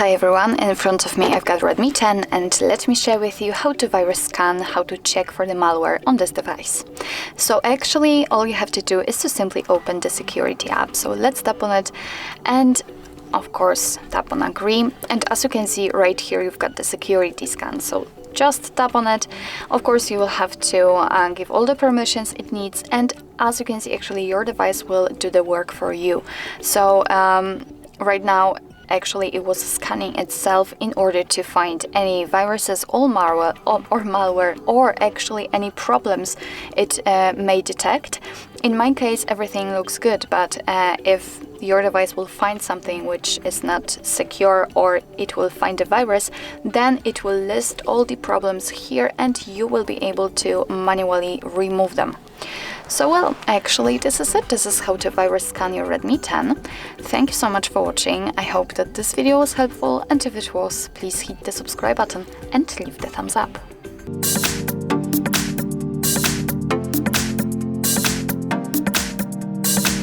Hi everyone, in front of me I've got Redmi 10 and let me share with you how to virus scan, how to check for the malware on this device. So actually all you have to do is to simply open the security app. So let's tap on it and of course tap on agree, and as you can see right here you've got the security scan. So just tap on it. Of course you will have to give all the permissions it needs, and as you can see actually your device will do the work for you. So right now actually it was scanning itself in order to find any viruses or malware or actually any problems it may detect. In my case everything looks good, but if your device will find something which is not secure or it will find a virus, then it will list all the problems here and you will be able to manually remove them. So well, actually this is it. This is how to virus scan your Redmi 10. Thank you so much for watching. I hope that this video was helpful, and if it was, please hit the subscribe button and leave the thumbs up.